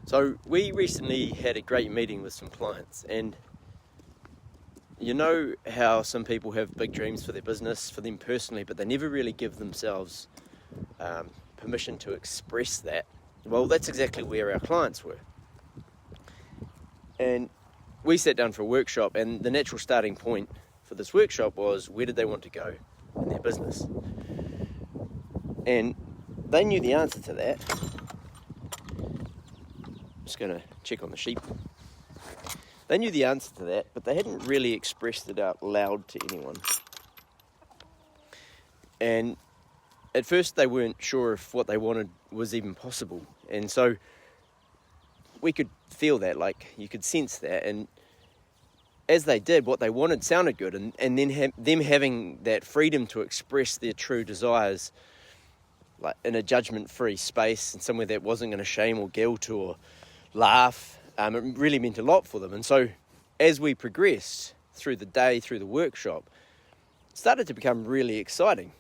So we recently had a great meeting with some clients, and you know how some people have big dreams for their business, for them personally, but they never really give themselves permission to express that. Well, that's exactly where our clients were. And we sat down for a workshop, and the natural starting point for this workshop was, where did they want to go in their business? And they knew the answer to that. Just going to check on the sheep. They knew the answer to that, but they hadn't really expressed it out loud to anyone. And at first they weren't sure if what they wanted was even possible. And so we could feel that, like you could sense that. And as they did, what they wanted sounded good. And then them having that freedom to express their true desires, like in a judgment-free space, and somewhere that wasn't going to shame or guilt or laugh, it really meant a lot for them. And so as we progressed through the day, through the workshop, it started to become really exciting.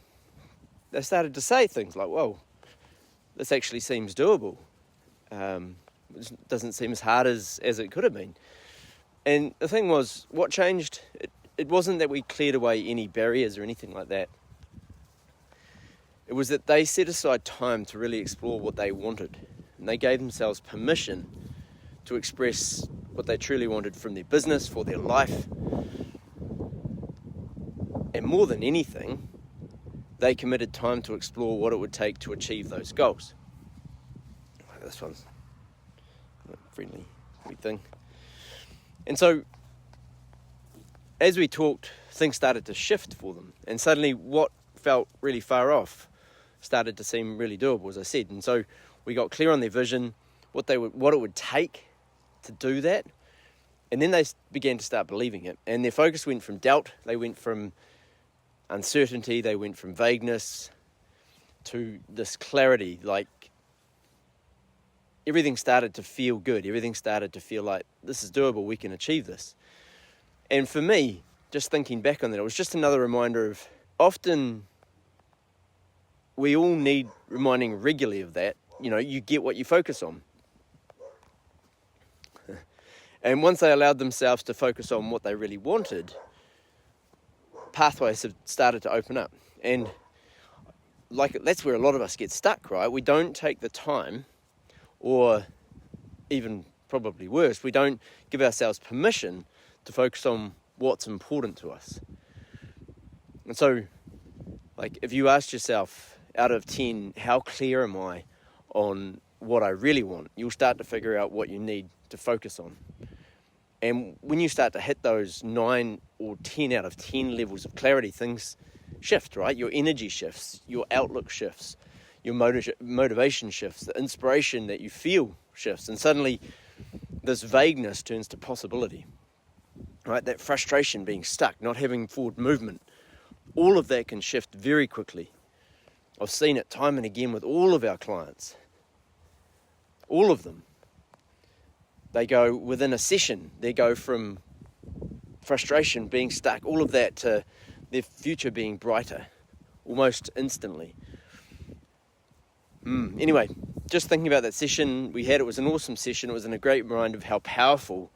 They started to say things like, whoa, this actually seems doable. It doesn't seem as hard as it could have been. And the thing was, what changed, it wasn't that we cleared away any barriers or anything like that. It was that they set aside time to really explore what they wanted. And they gave themselves permission to express what they truly wanted from their business, for their life. And more than anything, they committed time to explore what it would take to achieve those goals. This one's a friendly thing. And so, as we talked, things started to shift for them. And suddenly what felt really far off started to seem really doable, as I said. And so we got clear on their vision, what it would take to do that. And then they began to start believing it. And their focus went from doubt, they went from uncertainty, they went from vagueness to this clarity. Like everything started to feel good. Everything started to feel like this is doable, we can achieve this. And for me, just thinking back on that, it was just another reminder of, often we all need reminding regularly of that. You know, you get what you focus on. And once they allowed themselves to focus on what they really wanted, pathways have started to open up. And like that's where a lot of us get stuck, right? We don't take the time, or even probably worse, we don't give ourselves permission to focus on what's important to us. And so, like, if you asked yourself, out of 10, how clear am I on what I really want, you'll start to figure out what you need to focus on. And when you start to hit those 9 or 10 out of 10 levels of clarity, things shift, right? Your energy shifts, your outlook shifts, your motivation shifts, the inspiration that you feel shifts. And suddenly this vagueness turns to possibility, right? That frustration, being stuck, not having forward movement, all of that can shift very quickly. I've seen it time and again with all of our clients. All of them. They go within a session, they go from frustration, being stuck, all of that, to their future being brighter, almost instantly. Anyway, just thinking about that session we had, it was an awesome session. It was a great reminder of how powerful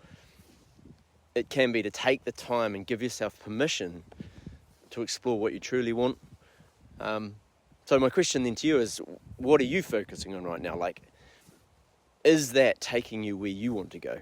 it can be to take the time and give yourself permission to explore what you truly want. So my question then to you is, what are you focusing on right now? Like, is that taking you where you want to go?